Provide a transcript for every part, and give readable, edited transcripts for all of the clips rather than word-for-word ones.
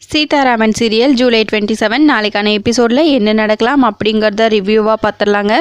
Sitharaman serial July 27 நாளைக்கான எபிசோடில் என்ன நடக்கலாம் அப்படிங்கிறத ரிவ்யூவாக பார்த்துடலாங்க.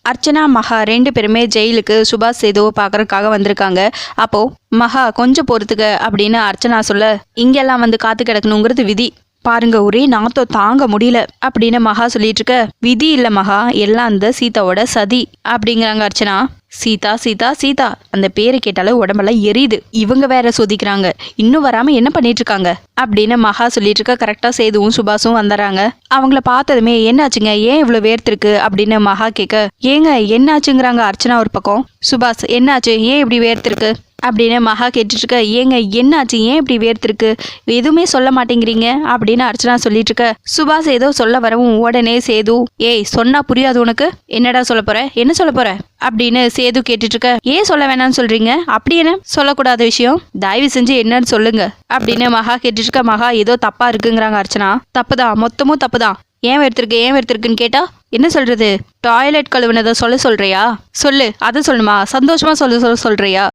அர்ச்சனா மகா ரெண்டு பேருமே ஜெயிலுக்கு சுபாஷ் சேதுவை பார்க்கறதுக்காக வந்திருக்காங்க. அப்போது மகா கொஞ்சம் பொறுத்துக்க அப்படின்னு அர்ச்சனா சொல்ல, இங்கெல்லாம் வந்து காத்து கிடக்கணுங்கிறது விதி, பாருங்க ஒரே நாத்தம் தாங்க முடியல அப்படின்னு மகா சொல்லிட்டு இருக்க, விதி இல்ல மகா, எல்லாம் அந்த சீதாவோட சதி அப்படிங்கிறாங்க அர்ச்சனா. சீதா சீதா சீதா அந்த பேரை கேட்டாலே உடம்பெல்லாம் எரியுது, இவங்க வேற சொதிக்கிறாங்க, இன்னும் வராம என்ன பண்ணிட்டு இருக்காங்க அப்படின்னு மகா சொல்லிட்டு இருக்க. கரெக்டா சேதுவும் சுபாஷும் வந்துடுறாங்க. அவங்கள பார்த்ததுமே என்னாச்சுங்க, ஏன் இவ்வளவு வேர்த்திருக்கு அப்படின்னு மகா கேட்க, ஏங்க என்னாச்சுங்கிறாங்க அர்ச்சனா ஒரு பக்கம். சுபாஷ் என்னாச்சு, ஏன் இப்படி வேர்த்திருக்கு அப்படின்னு மகா கேட்டுட்டு இருக்க, ஏங்க என்னாச்சு, ஏன் இப்படி வேர்த்திருக்கு, எதுவுமே சொல்ல மாட்டேங்கிறீங்க அப்படின்னு அர்ச்சனா சொல்லிட்டு இருக்க. சுபாஷ் ஏதோ சொல்ல வரவும் உடனே சேது, ஏய் சொன்னா புரியாது உனக்கு, என்னடா சொல்ல போற, என்ன சொல்ல போற அப்படின்னு சேது கேட்டுட்டு இருக்க. ஏன் சொல்ல வேணாம்னு சொல்றீங்க, அப்படி என்ன சொல்லக்கூடாத விஷயம், தயவு செஞ்சு என்னன்னு சொல்லுங்க அப்படின்னு மகா கேட்டுட்டு இருக்க. மகா ஏதோ தப்பா இருக்குங்கிறாங்க அர்ச்சனா. தப்புதான், மொத்தமும் தப்புதான், ஏன் எடுத்திருக்குன்னு கேட்டா என்ன சொல்றது, டாய்லெட் கழுவுனதை சொல்றியா, சொல்லு அதை சொல்லுமா, சந்தோஷமா சொல்றியா,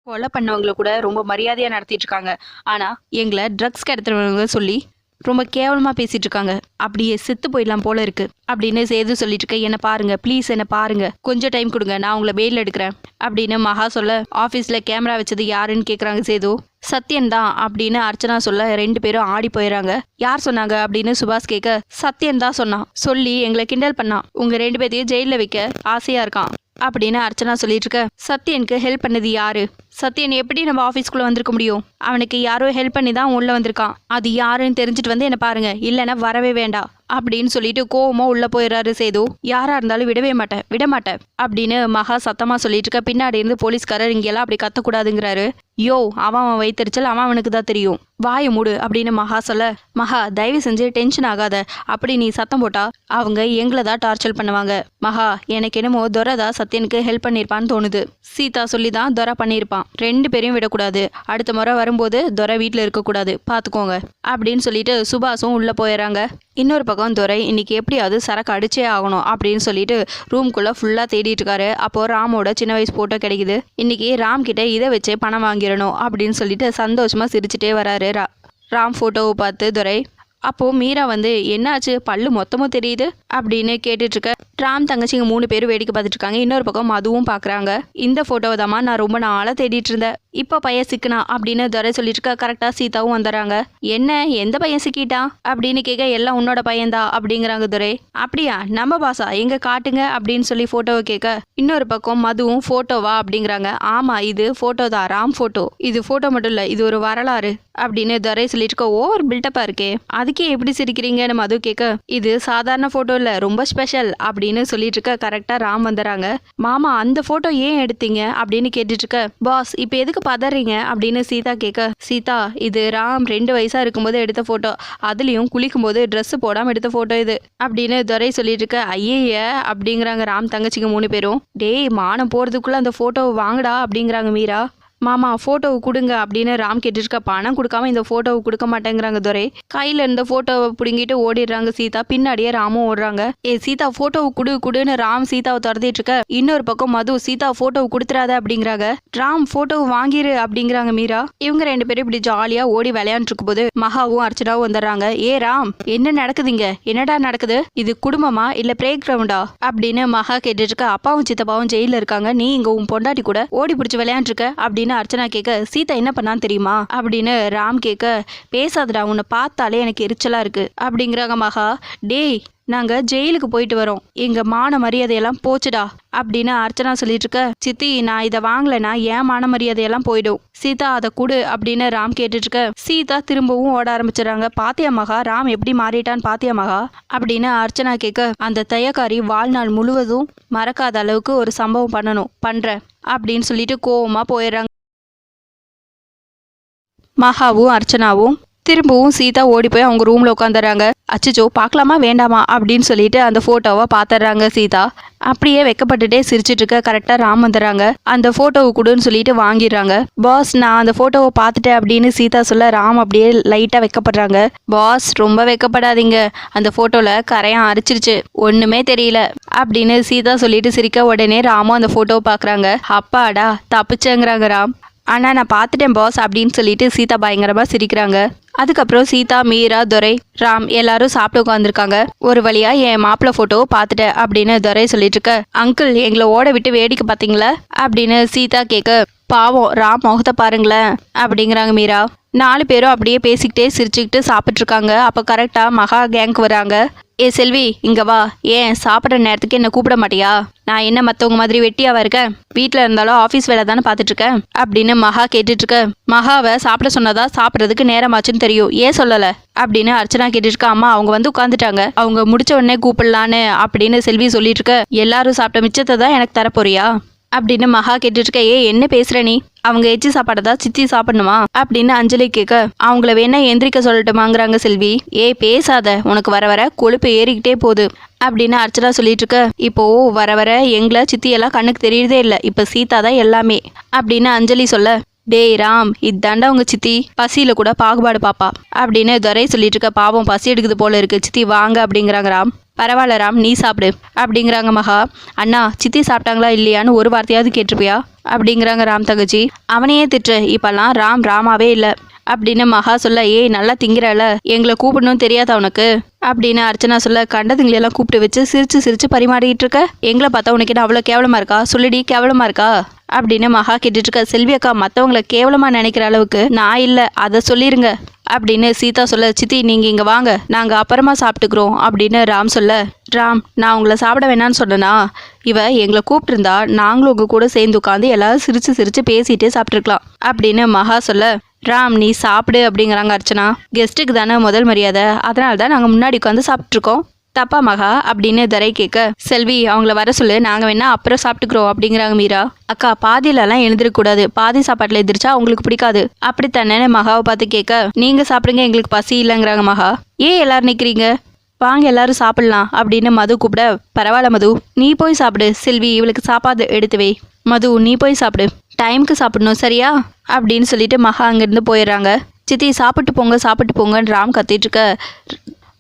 கொலை பண்ணவங்களை கூட ரொம்ப மரியாதையா நடத்திட்டு இருக்காங்க, ஆனா எங்களை ட்ரக்ஸ் கடத்துறவங்க சொல்லி ரொம்ப கேவலமா பேசிட்டு இருக்காங்க, அப்படியே செத்து போயிடலாம் போல இருக்கு அப்படின்னு சேது சொல்லிட்டு இருக்க. என்ன பாருங்க ப்ளீஸ், என்ன பாருங்க, கொஞ்சம் டைம் கொடுங்க, நான் உங்களை பெயில் எடுக்கிறேன் அப்படின்னு மகா சொல்ல. ஆஃபீஸ்ல கேமரா வச்சது யாருன்னு கேட்குறாங்க சேது. சத்யன் தான் அப்படின்னு அர்ச்சனா சொல்ல, ரெண்டு பேரும் ஆடி போயிடறாங்க. யார் சொன்னாங்க அப்படின்னு சுபாஷ் கேட்க, சத்யன் தான் சொன்னான், சொல்லி எங்களை கிண்டல் பண்ணான், உங்க ரெண்டு பேர்த்தையும் ஜெயிலில் வைக்க ஆசையா இருக்கான் அப்படின்னு அர்ச்சனா சொல்லிட்டு இருக்க. சத்யனுக்கு ஹெல்ப் பண்ணது யாரு, சத்யன் எப்படி நம்ம ஆஃபீஸ்க்குள்ள வந்திருக்க முடியும், அவனுக்கு யாரோ ஹெல்ப் பண்ணி தான் உள்ள வந்திருக்கான், அது யாருன்னு தெரிஞ்சுட்டு வந்து என்ன பாருங்க, இல்லைன்னா வரவே வேண்டாம் அப்படின்னு சொல்லிட்டு கோவமா உள்ள போயிடுறாரு சேது. யாரா இருந்தாலும் விட மாட்டேன் அப்படின்னு மகா சத்தமா சொல்லிட்டு இருக்க. பின்னாடி இருந்து போலீஸ்காரர் இங்கெல்லாம் அப்படி கத்தக்கூடாதுங்கிறாரு. யோ அவன் வைத்தறிச்சல் அவனுக்கு தான் தெரியும், வாயை மூடு அப்படின்னு மகா சொல்ல. மகா தயவு செஞ்சு டென்ஷன் ஆகாத, அப்படி நீ சத்தம் போட்டா அவங்க எங்களை தான் டார்ச்சர் பண்ணுவாங்க. மகா எனக்கு என்னமோ துரை தான் சத்யனுக்கு ஹெல்ப் பண்ணியிருப்பான்னு தோணுது, சீதா சொல்லி தான் துரை பண்ணியிருப்பான், ரெண்டு பேரையும் விடக்கூடாது, அடுத்த முறை வரும்போது துரை வீட்டில் இருக்கக்கூடாது பார்த்துக்கோங்க அப்படின்னு சொல்லிட்டு சுபாஷும் உள்ள போயிடறாங்க. இன்னொரு பக்கம் துரை இன்னைக்கு எப்படியாவது சரக்கு அடிச்சே ஆகணும் அப்படின்னு சொல்லிட்டு ரூம்குள்ள ஃபுல்லா தேடிட்டு இருக்காரு. அப்போ ராமோட சின்ன வயசு போட்டோ கிடைக்குது. இன்னைக்கு ராம் கிட்ட இதை வச்சே பணம் வாங்கிடணும் அப்படின்னு சொல்லிட்டு சந்தோஷமா சிரிச்சுட்டே வராரு ராம் போட்டோவை பார்த்து துரை. அப்போ மீரா வந்து என்னாச்சு, பல்லு மொத்தமும் தெரியுது அப்படின்னு கேட்டுட்டு இருக்க. ராம் தங்கச்சிங்க 3 பேரும் வேடிக்கை பார்த்துட்டு இருக்காங்க. இன்னொரு பக்கம் மதுவும் பாக்குறாங்க. இந்த போட்டோவை தாமா நான் ரொம்ப நாளா தேடிட்டு இருந்தேன், இப்போ பையன் சிக்கினா அப்படின்னு துரை சொல்லிட்டு இருக்க. கரெக்டா சீதாவும் வந்துடுறாங்க. என்ன எந்த பையன் சிக்கிட்டான் அப்படின்னு கேட்க, எல்லாம் உன்னோட பையன்தான் அப்படிங்கிறாங்க துரை. அப்படியா, நம்ம பாசா, எங்க காட்டுங்க அப்படின்னு சொல்லி போட்டோவை கேட்க. இன்னொரு பக்கம் மதுவும் போட்டோவா அப்படிங்கிறாங்க. ஆமா இது போட்டோ தான், ராம் போட்டோ, இது போட்டோ மட்டும் இல்ல, இது ஒரு வரலாறு அப்படின்னு துரை சொல்லிட்டு இருக்க. ஓவர் பில்டப்பா இருக்கே, அதுக்கே எப்படி சிரிக்கிறீங்கன்னு மது கேட்க, இது சாதாரண போட்டோ இல்ல, ரொம்ப ஸ்பெஷல் அப்படின்னு சொல்லிட்டு இருக்க. கரெக்டா ராம் வந்துடுறாங்க. மாமா அந்த போட்டோ ஏன் எடுத்தீங்க அப்படின்னு கேட்டுட்டு இருக்க. பாஸ் இப்ப எதுக்கு பதறீங்க அப்படின்னு சீதா கேட்க. சீதா இது ராம் 2 வயசா இருக்கும்போது எடுத்த போட்டோ, அதுலயும் குளிக்கும் போது ட்ரெஸ் போடாம எடுத்த போட்டோ இது அப்படின்னு துரை சொல்லிட்டு இருக்க. ஐய அப்படிங்கிறாங்க ராம் தங்கச்சிங்க 3 பேரும். டேய் மானம் போறதுக்குள்ள அந்த போட்டோவை வாங்கடா அப்படிங்கிறாங்க மீரா. மாமா போட்டோவை கொடுங்க அப்படின்னு ராம் கேட்டுருக்க. பணம் கொடுக்காம இந்த போட்டோவை கொடுக்க மாட்டேங்கிறாங்க துரை. கையில இருந்த போட்டோவை பிடுங்கிட்டு ஓடிடுறாங்க சீதா. பின்னாடியே ராமும் ஓடுறாங்க. சீதா போட்டோவை குடுன்னு ராம் சீதாவை துரத்திட்டு இருக்க. இன்னொரு பக்கம் மது சீதா போட்டோவை கொடுத்துறாத அப்படிங்கிறாங்க. ராம் போட்டோவை வாங்கிரு அப்படிங்கிறாங்க மீரா. இவங்க 2 பேரும் இப்படி ஜாலியா ஓடி விளையாண்டு இருக்கும் போது மகாவும் அர்ச்சனாவும் வந்துடுறாங்க. ராம் என்ன நடக்குதுங்க, என்னடா நடக்குது, இது குடும்பமா இல்ல பிளே கிரவுண்டா அப்படின்னு மகா கேட்டுட்டு இருக்க. அப்பாவும் சித்தப்பாவும் ஜெயில இருக்காங்க, நீ இங்க உன் பொண்டாட்டி கூட ஓடி பிடிச்சி விளையாண்டு இருக்க அப்படின்னு அர்ச்சனா கேட்க. சீதா என்ன பண்ணான்னு தெரியுமா அப்படின்னு ராம் கேட்க. பேசாதடா, உன்னை பார்த்தாலே எனக்கு எரிச்சலா இருக்கு அப்படிங்கிறாங்க மகா. டேய் நாங்க ஜெயிலுக்கு போயிட்டு வரோம், எங்க மான மரியாதையெல்லாம் போச்சுடா அப்படின்னு அர்ச்சனா சொல்லிட்டு இருக்க. சித்தி நான் இதை வாங்கலைன்னா ஏன் மான மரியாதையெல்லாம் போயிடும், சீதா அதை கொடு அப்படின்னு ராம் கேட்டுட்டு இருக்க. சீதா திரும்பவும் ஓட ஆரம்பிச்சிடறாங்க. பாத்தியா மகா, ராம் எப்படி மாறிட்டான்னு பாத்தியா மகா அப்படின்னு அர்ச்சனா கேட்க. அந்த தையக்காரி வாழ்நாள் முழுவதும் மறக்காத அளவுக்கு ஒரு சம்பவம் பண்ற அப்படின்னு சொல்லிட்டு கோவமா போயிடுறாங்க. மகாவும் அர்ச்சனாவும் திரும்பவும் சீதா ஓடி போய் அவங்க ரூம்ல உட்காந்துறாங்க. அச்சச்சோ பார்க்கலாமா வேண்டாமா அப்படின்னு சொல்லிட்டு அந்த போட்டோவை பாத்துறாங்க சீதா. அப்படியே வெக்கப்பட்டுட்டே சிரிச்சிட்டு இருக்க. கரெக்டா ராம் வந்துடுறாங்க. அந்த போட்டோவை கொடுன்னு சொல்லிட்டு வாங்கிடுறாங்க. பாஸ் நான் அந்த போட்டோவை பார்த்துட்டேன் அப்படின்னு சீதா சொல்ல. ராம் அப்படியே லைட்டா வெக்கப்படுறாங்க. பாஸ் ரொம்ப வெக்கப்படாதீங்க, அந்த போட்டோல கரையான் அரிச்சிருச்சு, ஒண்ணுமே தெரியல அப்படின்னு சீதா சொல்லிட்டு சிரிக்க. உடனே ராமும் அந்த போட்டோவை பாக்குறாங்க. அப்பாடா தப்பிச்சேங்கிறாங்க ராம். ஆனால் நான் பார்த்துட்டேன் பாஸ் அப்படின்னு சொல்லிட்டு சீதா பயங்கரமாக சிரிக்கிறாங்க. அதுக்கப்புறம் சீதா, மீரா, துரை, ராம் எல்லாரும் சாப்பிட்டு உட்காந்துருக்காங்க. ஒரு வழியா என் மாப்பிள்ளை ஃபோட்டோவை பார்த்துட்டேன் அப்படின்னு துரை சொல்லிட்டு இருக்க. அங்கிள் எங்களை ஓட விட்டு வேடிக்கை பார்த்தீங்களா அப்படின்னு சீதா கேட்க, பாவம் ராம் முகத்தை பாருங்களேன் அப்படிங்கிறாங்க மீரா. 4 பேரும் அப்படியே பேசிக்கிட்டே சிரிச்சுக்கிட்டு சாப்பிட்ருக்காங்க. அப்போ கரெக்டாக மகா கேங்க் வராங்க. ஏ செல்வி இங்க வா, ஏன் சாப்பிட்ற நேரத்துக்கு என்ன கூப்பிட மாட்டியா? நான் என்ன மற்றவங்க மாதிரி வெட்டியாவா இருக்கேன்? வீட்டில் இருந்தாலும் ஆஃபீஸ் வேலை தானே பார்த்துட்டு இருக்கேன் அப்படின்னு மகா கேட்டுட்டு இருக்க. மகாவை சாப்பிட சொன்னதா சாப்பிட்றதுக்கு நேரமாச்சுன்னு தெரியும், ஏன் சொல்லலை அப்படின்னு அர்ச்சனா கேட்டுட்டு இருக்கா. அம்மா அவங்க வந்து உட்காந்துட்டாங்க, அவங்க முடிச்ச உடனே கூப்பிடலான்னு அப்படின்னு செல்வி சொல்லிட்டு இருக்க. எல்லாரும் சாப்பிட்ட மிச்சத்தை தான் எனக்கு தரப்போறியா அப்படின்னு மகா கேட்டுட்டு இருக்க. ஏ என்ன பேசுற நீ? அவங்க எச்சி சாப்பாடதா சித்தி சாப்பிடணுமா அப்படின்னு அஞ்சலி கேட்க, அவங்கள வேணா எந்திரிக்க சொல்லட்டுமாங்கிறாங்க செல்வி. ஏ பேசாத, உனக்கு வர வர கொழுப்பு ஏறிக்கிட்டே போகுது அப்படின்னு அர்ச்சனா சொல்லிட்டு இருக்க. இப்போ வர வர எங்களை சித்தியெல்லாம் கண்ணுக்கு தெரியுறதே இல்லை, இப்போ சீதா தான் எல்லாமே அப்படின்னு அஞ்சலி சொல்ல, டேய் ராம் இதாண்டா உங்க சித்தி, பசியில கூட பாகுபாடு பாப்பா அப்படின்னு துரை சொல்லிட்டு இருக்க. பாவம் பசி எடுக்குது போல இருக்கு சித்தி, வாங்க அப்படிங்கிறாங்க ராம். பரவாயில்ல ராம் நீ சாப்பிடு அப்படிங்கிறாங்க மகா. அண்ணா சித்தி சாப்பிட்டாங்களா இல்லையான்னு ஒரு வார்த்தையாவது கேட்டிருப்பியா அப்படிங்கிறாங்க ராம் தங்கச்சி. அவனையே திட்டு, இப்பெல்லாம் ராம் ராமாவே இல்லை அப்படின்னு மகா சொல்ல. ஏய் நல்லா திங்கிறல, எங்களை கூப்பிடணும் தெரியாதா உனக்கு அப்படின்னு அர்ச்சனா சொல்ல. கண்டதுங்களெல்லாம் கூப்பிட்டு வச்சு சிரிச்சு சிரிச்சு பரிமாறிட்டு இருக்க. எங்களை பார்த்தா உனக்கு என்ன அவ்வளோ கேவலமா இருக்கா? சொல்லிடி கேவலமா இருக்கா அப்படின்னு மகா கேட்டுட்டு இருக்க. செல்வி அக்கா மற்றவங்களை கேவலமா நினைக்கிற அளவுக்கு நான் இல்லை, அதை சொல்லிருங்க அப்படின்னு சீதா சொல்ல. சித்தி நீங்கள் இங்கே வாங்க, நாங்கள் அப்புறமா சாப்பிட்டுக்கிறோம் அப்படின்னு ராம் சொல்ல. ராம் நான் உங்களை சாப்பிட வேணான்னு சொன்னேனா? இவ எங்களை கூப்பிட்டுருந்தா நாங்களும் உங்கள் கூட சேர்ந்து உட்காந்து எல்லாரும் சிரிச்சு சிரிச்சு பேசிகிட்டே சாப்பிட்ருக்கலாம் அப்படின்னு மகா சொல்ல. ராம் நீ சாப்பிடு அப்படிங்கிறாங்க அர்ச்சனா. கெஸ்ட்டுக்கு தானே முதல் மரியாதை, அதனால தான் நாங்கள் முன்னாடி உட்காந்து சாப்பிட்ருக்கோம், தப்பா மகா அப்படின்னு துரை கேட்க. செல்வி அவங்கள வர சொல்லு, நாங்கள் வேணா அப்புறம் சாப்பிட்டுக்கிறோம் அப்படிங்கிறாங்க மீரா. அக்கா பாதியிலலாம் எழுந்திருக்கக்கூடாது, பாதி சாப்பாட்டில் எதிர்ச்சா அவங்களுக்கு பிடிக்காது அப்படித்தானே மகாவை பார்த்து கேட்க. நீங்கள் சாப்பிடுங்க எங்களுக்கு பசி இல்லைங்கிறாங்க மகா. ஏன் எல்லாரும் நிற்கிறீங்க, வாங்க எல்லாரும் சாப்பிடலாம் அப்படின்னு மது கூப்பிட. பரவாயில்ல மது நீ போய் சாப்பிடு, செல்வி இவளுக்கு சாப்பாடு எடுத்து வை, மது நீ போய் சாப்பிடு, டைமுக்கு சாப்பிடணும் சரியா அப்படின்னு சொல்லிட்டு மகா அங்கேருந்து போயிடுறாங்க. சித்தி சாப்பிட்டு போங்கன்னு ராம் கத்திட்டு இருக்க.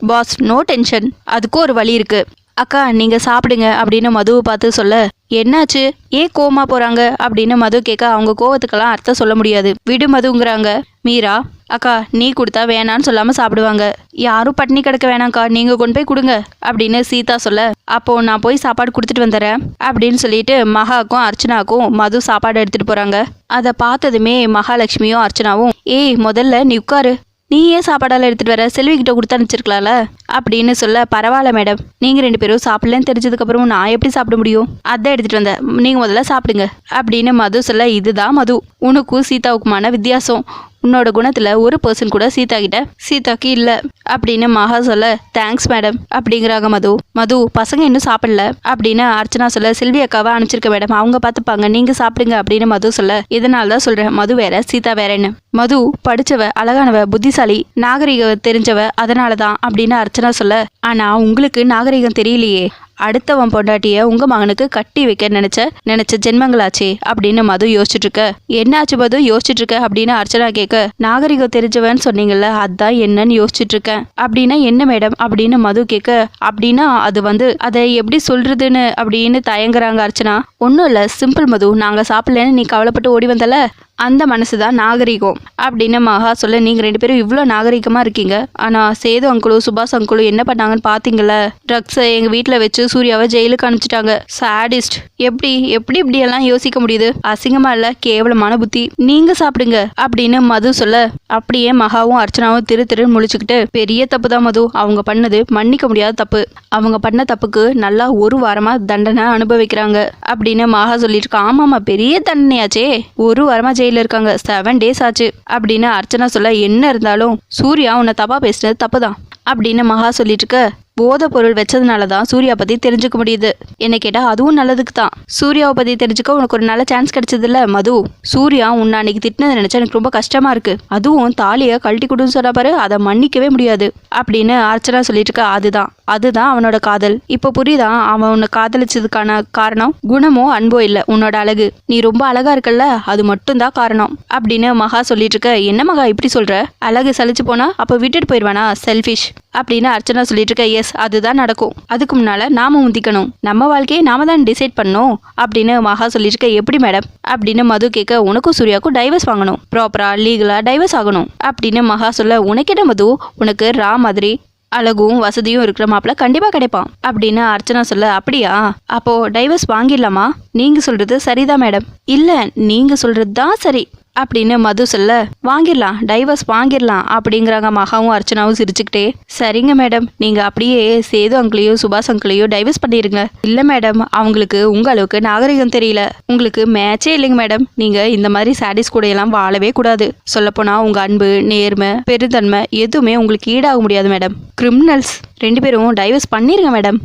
பாஸ் நோ டென்ஷன், அதுக்கும் ஒரு வழி இருக்கு, அக்கா நீங்கள் சாப்பிடுங்க அப்படின்னு மதுவை பார்த்து சொல்ல. என்னாச்சு ஏன் கோவமா போகிறாங்க அப்படின்னு மது கேட்க. அவங்க கோவத்துக்கெல்லாம் அர்த்தம் சொல்ல முடியாது, விடு மதுங்கிறாங்க மீரா. அக்கா நீ கொடுத்தா வேணான்னு சொல்லாமல் சாப்பிடுவாங்க, யாரும் பட்னி கிடக்க வேணாம்க்கா, நீங்கள் கொண்டு போய் கொடுங்க அப்படின்னு சீதா சொல்ல. அப்போ நான் போய் சாப்பாடு கொடுத்துட்டு வந்துடுறேன் அப்படின்னு சொல்லிட்டு மகாக்கும் அர்ச்சனாக்கும் மது சாப்பாடு எடுத்துகிட்டு போகிறாங்க. அதை பார்த்ததுமே மகாலட்சுமியும் அர்ச்சனாவும், ஏய் முதல்ல நீ உட்காரு, நீ ஏன் சாப்பாடெல்லாம் எடுத்துகிட்டு வர, செல்விக்கிட்ட கொடுத்து அனுப்பிச்சிருக்கலாம்ல அப்படின்னு சொல்ல. பரவாயில்ல மேடம், நீங்கள் 2 பேரும் சாப்பிடலன்னு தெரிஞ்சதுக்கப்புறம் நான் எப்படி சாப்பிட முடியும், அதான் எடுத்துகிட்டு வந்தேன், நீங்கள் முதல்ல சாப்பிடுங்க அப்படின்னு மது சொல்ல. இதுதான் மது உனக்கும் சீதாவுக்குமான வித்தியாசம், உன்னோட குணத்தில் ஒரு பர்சன் கூட சீதாக்கு இல்லை அப்படின்னு மகா சொல்ல. தேங்க்ஸ் மேடம் அப்படிங்கிறாங்க மது. மது பசங்க இன்னும் சாப்பிடல அப்படின்னு அர்ச்சனா சொல்ல. செல்வி அக்காவை அனுப்பிச்சிருக்க மேடம், அவங்க பார்த்துப்பாங்க, நீங்கள் சாப்பிடுங்க அப்படின்னு மது சொல்ல. இதனால தான் சொல்கிறேன், மது வேற சீதா வேறன்னு. மது படித்தவ, அழகானவ, புத்திசாலி, நாகரிக தெரிஞ்சவ, அதனால தான் அப்படின்னு அர்ச்சனா சொல்ல. ஆனால் உங்களுக்கு நாகரிகம் தெரியலையே, அடுத்தவன் பொண்டாட்டிய உங்க மகனுக்கு கட்டி வைக்க நினைச்ச ஜென்மங்களாச்சே அப்படின்னு மது யோசிச்சுட்டு இருக்க. என்னாச்சு மது யோசிச்சுட்டு இருக்க அப்படின்னு அர்ச்சனா கேட்க. நாகரிகம் தெரிஞ்சவன்னு சொன்னீங்கல்ல, அதான் என்னன்னு யோசிச்சுட்டு இருக்கேன் அப்படின்னா என்ன மேடம் அப்படின்னு மது கேட்க. அப்படின்னா அது அதை எப்படி சொல்றதுன்னு அப்படின்னு தயங்குறாங்க அர்ச்சனா. ஒன்றும் இல்லை சிம்பிள் மது, நாங்கள் சாப்பிடலன்னு நீ கவலைப்பட்டு ஓடி வந்தல, அந்த மனசு தான் நாகரிகம் அப்படின்னு மகா சொல்ல. நீங்கள் 2 பேரும் இவ்வளோ நாகரிகமாக இருக்கீங்க, ஆனால் சேது அங்குளும் சுபாஷ் அங்குளும் என்ன பண்ணாங்கன்னு பார்த்தீங்கள, ட்ரக்ஸை எங்கள் வீட்டில் வச்சு சூர்யாவை ஜெயிலுக்கு அனுப்பிச்சிட்டாங்க, சாடிஸ்ட். எப்படி இப்படியெல்லாம் யோசிக்க முடியுது, அசிங்கமா இல்லை, கேவலமான புத்தி, நீங்கள் சாப்பிடுங்க அப்படின்னு மது சொல்ல. அப்படியே மகாவும் அர்ச்சனாவும் திரு முழிச்சுக்கிட்டு, பெரிய தப்பு தான் மது, அவங்க பண்ணது மன்னிக்க முடியாத தப்பு, அவங்க பண்ண தப்புக்கு நல்லா 1 வாரமாக தண்டனை அனுபவிக்கிறாங்க அப்படின்னு மகா சொல்லிட்டு இருக்கா. ஆமாம்மா பெரிய தண்டனையாச்சே, 1 வாரமாக ஜெயிலில் இருக்காங்க, 7 days ஆச்சு அப்படின்னு அர்ச்சனா சொல்ல. என்ன இருந்தாலும் சூர்யா உன்னை தப்பா பேசுனது தப்பு தான் அப்படின்னு மகா சொல்லிட்டு இருக்க. போதை பொருள் வச்சதுனால தான் சூர்யா பற்றி தெரிஞ்சுக்க முடியுது, என்ன கேட்டால் அதுவும் நல்லதுக்கு தான். சூர்யாவை பற்றி தெரிஞ்சுக்க உனக்கு ஒரு நல்ல சான்ஸ் கிடைச்சதில்ல மது. சூர்யா உன்னை அன்னைக்கு திட்டினதை நினச்சா எனக்கு ரொம்ப கஷ்டமா இருக்கு, அதுவும் தாலியை கழட்டி கொடுன்னு சொன்னா பாரு, அதை மன்னிக்கவே முடியாது அப்படின்னு அர்ச்சனா சொல்லிட்டு இருக்க. அதுதான் அவனோட காதல். இப்போ புரியுதா அவன் உன்னை காதலிச்சதுக்கான காரணம் குணமோ அன்போ இல்லை, உன்னோட அழகு, நீ ரொம்ப அழகா இருக்கல்ல, அது மட்டும்தான் காரணம் அப்படின்னு மகா சொல்லிட்டு இருக்க. என்ன மகா இப்படி சொல்ற, அழகு சலிச்சு போனா அப்போ விட்டுட்டு போயிடுவானா, செல்ஃபிஷ் அப்படின்னு அர்ச்சனா சொல்லிட்டு இருக்க. எஸ், அதுதான் நடக்கும். அதுக்கு முன்னால நாம முந்திக்கணும், நம்ம வாழ்க்கையை நாம தான் டிசைட் பண்ணணும் அப்படின்னு மகா சொல்லிட்டு இருக்க. எப்படி மேடம் அப்படின்னு மது கேட்க. உனக்கும் சூர்யாவுக்கும் டைவர்ஸ் வாங்கணும், ப்ராப்பரா லீகலா டைவர்ஸ் ஆகணும் அப்படின்னு மகா சொல்ல. உனக்கு என்ன மது, உனக்கு ரா மாதிரி அழகும் வசதியும் இருக்கிற மாப்பிள்ள கண்டிப்பா கிடைப்பான் அப்படின்னு அர்ச்சனா சொல்ல. அப்படியா, அப்போ டைவர்ஸ் வாங்கிடலாமா? நீங்க சொல்றது சரிதான் மேடம். இல்ல, நீங்க சொல்றது தான் சரி அப்படின்னு மது சொல்ல. வாங்கிடலாம், டைவர்ஸ் வாங்கிடலாம் அப்படிங்கிறாங்க மகாவும் அர்ச்சனாவும் சிரிச்சுக்கிட்டே. சரிங்க மேடம், நீங்க அப்படியே சேது அங்கிளையோ சுபாஷ் அங்கிளையோ டைவர்ஸ் பண்ணிருங்க. இல்ல மேடம், அவங்களுக்கு உங்க அளவுக்கு நாகரிகம் தெரியல, உங்களுக்கு மேட்சே இல்லைங்க மேடம். நீங்க இந்த மாதிரி சாடிஸ் கூட எல்லாம் வாழவே கூடாது. சொல்லப்போனா உங்க அன்பு, நேர்மை, பெருந்தன்மை எதுவுமே உங்களுக்கு ஈடாக முடியாது மேடம். கிரிமினல்ஸ் 2 பேரும் டைவர்ஸ் பண்ணிருங்க மேடம்.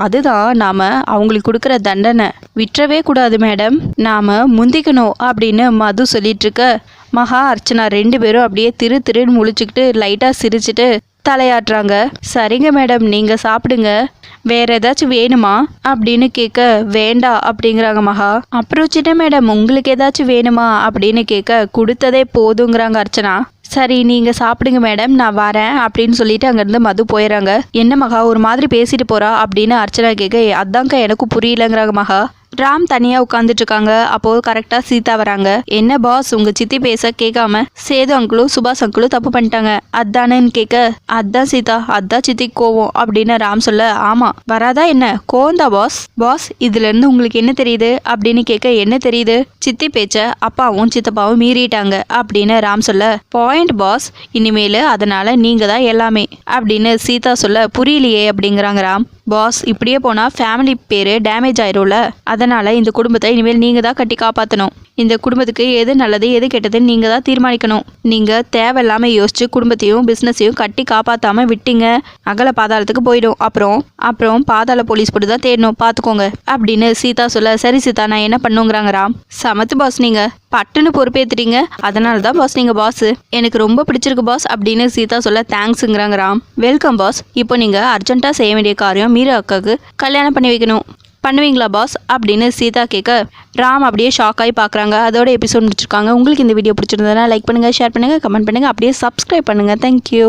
அதுதான் நாம அவங்களுக்கு கொடுக்குற தண்டனை. விட்டுறவே கூடாது மேடம், நாம முந்திக்கணும் அப்படின்னு மது சொல்லிட்டு இருக்க. மகா அர்ச்சனா 2 பேரும் அப்படியே திருன்னு முழிச்சுக்கிட்டு லைட்டா சிரிச்சுட்டு தலையாட்டுறாங்க. சரிங்க மேடம், நீங்க சாப்பிடுங்க, வேற ஏதாச்சும் வேணுமா அப்படின்னு கேட்க. வேண்டாம் அப்படிங்கிறாங்க மகா. அப்புறம் சின்ன மேடம், உங்களுக்கு ஏதாச்சும் வேணுமா அப்படின்னு கேட்க. கொடுத்ததே போதுங்கிறாங்க அர்ச்சனா. சரி, நீங்க சாப்பிடுங்க மேடம், நான் வரேன் அப்படின்னு சொல்லிட்டு அங்கிருந்து மது போயிடறாங்க. என்ன மகா ஒரு மாதிரி பேசிட்டு போறா அப்படின்னு அர்ச்சனா கேட்க. அதான்க்கா எனக்கும் புரியலங்கிறாங்க மகா. ராம் தனியா உட்காந்துட்டு இருக்காங்க. அப்போ கரெக்டா சீதா வராங்க. என்ன பாஸ், உங்க சித்தி பேச கேட்காம சேது அங்கிளும் சுபாஷ் அங்கிளும் தப்பு பண்ணிட்டாங்க அதானேன்னு கேட்க. அதான் சீதா, அதான் சித்தி கோவம் அப்படின்னு ராம் சொல்ல. ஆமா, வராதா என்ன, கோவந்தா பாஸ். பாஸ், இதுல இருந்து உங்களுக்கு என்ன தெரியுது அப்படின்னு கேட்க. என்ன தெரியுது, சித்தி பேச்ச அப்பாவும் சித்தப்பாவும் மீறிட்டாங்க அப்படின்னு ராம் சொல்ல. பாயிண்ட் பாஸ், இனிமேல் அதனால நீங்க தான் எல்லாமே அப்படின்னு சீதா சொல்ல. புரியலையே அப்படிங்கிறாங்க ராம். பாஸ், இப்படியே போனா ஃபேமிலி பேரு டேமேஜ் ஆயிரும்ல, அதனால இந்த குடும்பத்தை இனிமேல் நீங்க தான் கட்டி காப்பாற்றணும். இந்த குடும்பத்துக்கு எது நல்லது எது கெட்டதுன்னு நீங்க தான் தீர்மானிக்கணும். நீங்க தேவையில்லாம யோசிச்சு குடும்பத்தையும் பிசினஸையும் கட்டி காப்பாத்தாம விட்டீங்க, அகல பாதாளத்துக்கு போயிடும். அப்புறம் பாதாள போலீஸ் போட்டு தான் தேடணும், பாத்துக்கோங்க அப்படின்னு சீதா சொல்ல. சரி சீதா, நான் என்ன பண்ணுங்கிறாங்க ராம். சமத்து பாஸ், நீங்க பட்டுன்னு பொறுப்பேத்துறீங்க, அதனால தான் பாஸ் நீங்க பாஸ், எனக்கு ரொம்ப பிடிச்சிருக்கு பாஸ் அப்படின்னு சீதா சொல்ல. தேங்க்ஸுங்கிறாங்க ராம். வெல்கம் பாஸ், இப்போ நீங்க அர்ஜென்ட்டா செய்ய வேண்டிய காரியம் மீரா அக்காவுக்கு கல்யாணம் பண்ணி வைக்கணும். பண்ணுவீங்களா பாஸ் அப்படின்னு சீதா கேட்க. ராம் அப்படியே ஷாக் ஆகி பார்க்குறாங்க. அதோட எபிசோட் முடிச்சிருக்காங்க. உங்களுக்கு இந்த வீடியோ பிடிச்சிருந்ததுன்னா லைக் பண்ணுங்கள், ஷேர் பண்ணுங்கள், கமெண்ட் பண்ணுங்கள், அப்படியே சப்ஸ்கிரைப் பண்ணுங்கள். தேங்க்யூ.